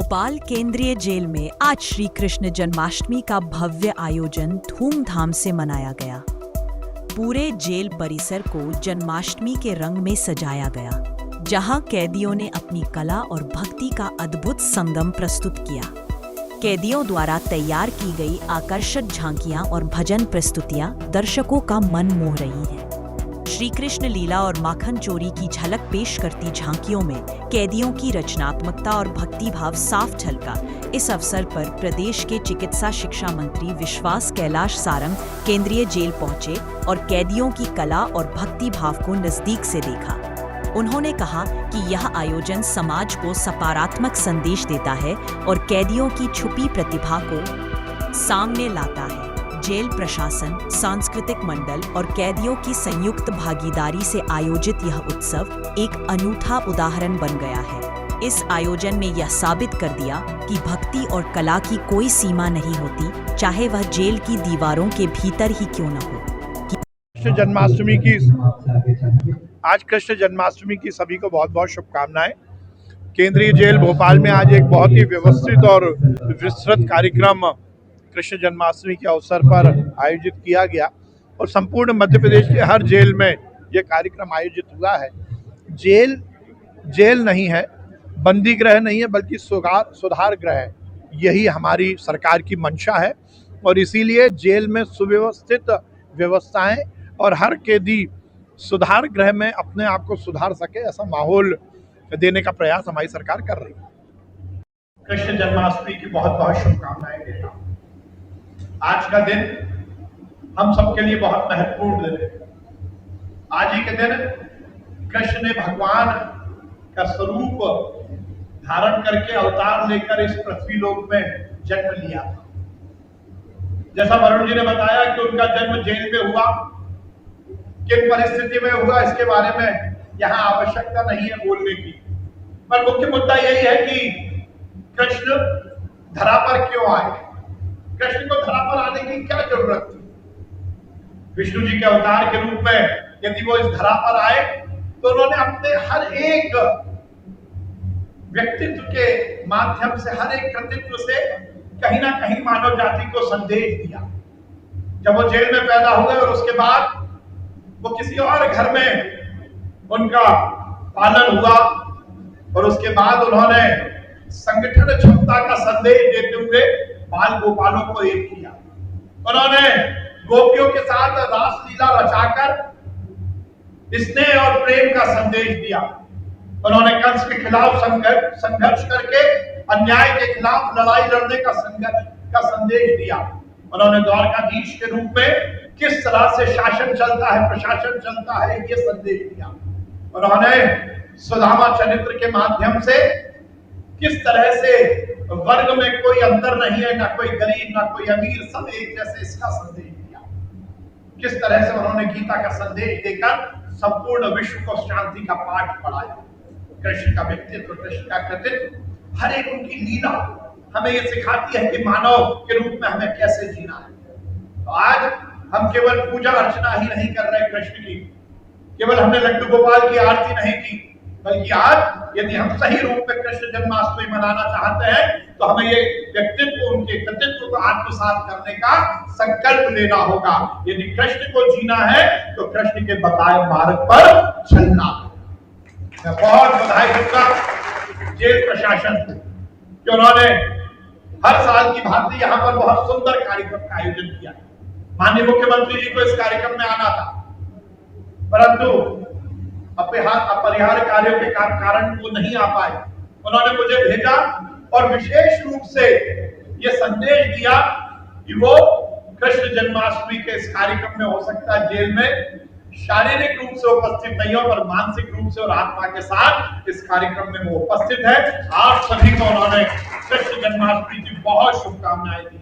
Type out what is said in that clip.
भोपाल केंद्रीय जेल में आज श्री कृष्ण जन्माष्टमी का भव्य आयोजन धूमधाम से मनाया गया। पूरे जेल परिसर को जन्माष्टमी के रंग में सजाया गया, जहां कैदियों ने अपनी कला और भक्ति का अद्भुत संगम प्रस्तुत किया। कैदियों द्वारा तैयार की गई आकर्षक झांकियां और भजन प्रस्तुतियां दर्शकों का मन मोह रही हैं। श्री कृष्ण लीला और माखन चोरी की झलक पेश करती झांकियों में कैदियों की रचनात्मकता और भक्ति भाव साफ झलका। इस अवसर पर प्रदेश के चिकित्सा शिक्षा मंत्री विश्वास कैलाश सारंग केंद्रीय जेल पहुंचे और कैदियों की कला और भक्ति भाव को नजदीक से देखा। उन्होंने कहा कि यह आयोजन समाज को सकारात्मक संदेश देता है और कैदियों की छुपी प्रतिभा को सामने लाता है। जेल प्रशासन, सांस्कृतिक मंडल और कैदियों की संयुक्त भागीदारी से आयोजित यह उत्सव एक अनूठा उदाहरण बन गया है। इस आयोजन में यह साबित कर दिया कि भक्ति और कला की कोई सीमा नहीं होती, चाहे वह जेल की दीवारों के भीतर ही क्यों न हो। आज कृष्ण जन्माष्टमी की सभी को बहुत बहुत शुभकामनाएं। केंद्रीय जेल भोपाल में आज एक बहुत ही व्यवस्थित और विस्तृत कार्यक्रम कृष्ण जन्माष्टमी के अवसर पर आयोजित किया गया और संपूर्ण मध्य प्रदेश के हर जेल में यह कार्यक्रम आयोजित हुआ है। जेल नहीं है, बंदी गृह नहीं है, बल्कि सुधार गृह है। यही हमारी सरकार की मंशा है और इसीलिए जेल में सुव्यवस्थित व्यवस्थाएं और हर कैदी सुधार गृह में अपने आप को सुधार सके, ऐसा माहौल देने का प्रयास हमारी सरकार कर रही है। कृष्ण जन्माष्टमी की बहुत बहुत शुभकामनाएं देता हूं। आज का दिन हम सबके लिए बहुत महत्वपूर्ण दिन है। आज ही के दिन कृष्ण ने भगवान का स्वरूप धारण करके अवतार लेकर इस पृथ्वी लोक में जन्म लिया था। जैसा वरुण जी ने बताया कि उनका जन्म जेल में हुआ, किन परिस्थिति में हुआ इसके बारे में यहाँ आवश्यकता नहीं है बोलने की, पर मुख्य मुद्दा यही है कि कृष्ण धरा पर क्यों आए, कृष्ण को धरा पर आने की क्या जरूरत थी। विष्णु जी के अवतार के रूप में यदि वो इस धरा पर आए तो उन्होंने अपने हर एक व्यक्तित्व के माध्यम से, हर एक कृतित्व से कहीं ना कहीं मानव जाति को संदेश दिया। जब वो जेल में पैदा हुए और उसके बाद वो किसी और घर में उनका पालन हुआ और उसके बाद उन्होंने संगठन क्षमता का संदेश देते हुए बाल गोपालों को एक किया। उन्होंने गोपियों के साथ रासलीला रचाकर स्नेह और प्रेम का संदेश दिया। उन्होंने कंस के खिलाफ संघर्ष करके अन्याय के खिलाफ लड़ाई लड़ने का संदेश दिया। उन्होंने द्वारकाधीश के रूप में किस तरह से शासन चलता है, प्रशासन चलता है, ये संदेश दिया। उन्होंने सुदामा चरित्र के माध्यम से किस तरह से वर्ग में कोई अंतर नहीं है, ना कोई गरीब ना कोई अमीर, सब एक जैसे, इसका संदेश दिया। किस तरह से उन्होंने गीता का संदेश देकर संपूर्ण विश्व को शांति का पाठ पढ़ाया। कृष्ण का व्यक्तित्व, कृष्ण का कृतित्व, हर एक उनकी लीला हमें ये सिखाती है कि मानव के रूप में हमें कैसे जीना है। तो आज हम केवल पूजा अर्चना ही नहीं कर रहे कृष्ण की, केवल हमने लड्डू गोपाल की आरती नहीं की, बल्कि आज यदि हम सही रूप में कृष्ण जन्माष्टमी मनाना चाहते हैं तो हमें ये व्यक्तित्व, उनके कृतित्व को आत्मसात करने का संकल्प लेना होगा। यदि कृष्ण को जीना है तो कृष्ण के बताए मार्ग पर चलना। मैं बहुत बधाई दूंगा जेल प्रशासन को कि उन्होंने हर साल की भांति यहाँ पर बहुत सुंदर कार्यक्रम का आयोजन किया। माननीय मुख्यमंत्री जी को इस कार्यक्रम में आना था, परंतु अपरिहार्य कार्यों के कारण वो नहीं आ पाए। उन्होंने मुझे भेजा और विशेष रूप से ये संदेश दिया कि वो कृष्ण जन्माष्टमी के इस कार्यक्रम में हो सकता है जेल में शारीरिक रूप से उपस्थित नहीं हो, पर मानसिक रूप से और आत्मा के साथ इस कार्यक्रम में वो उपस्थित है। आप सभी को उन्होंने कृष्ण जन्माष्टमी की बहुत शुभकामनाएं दी।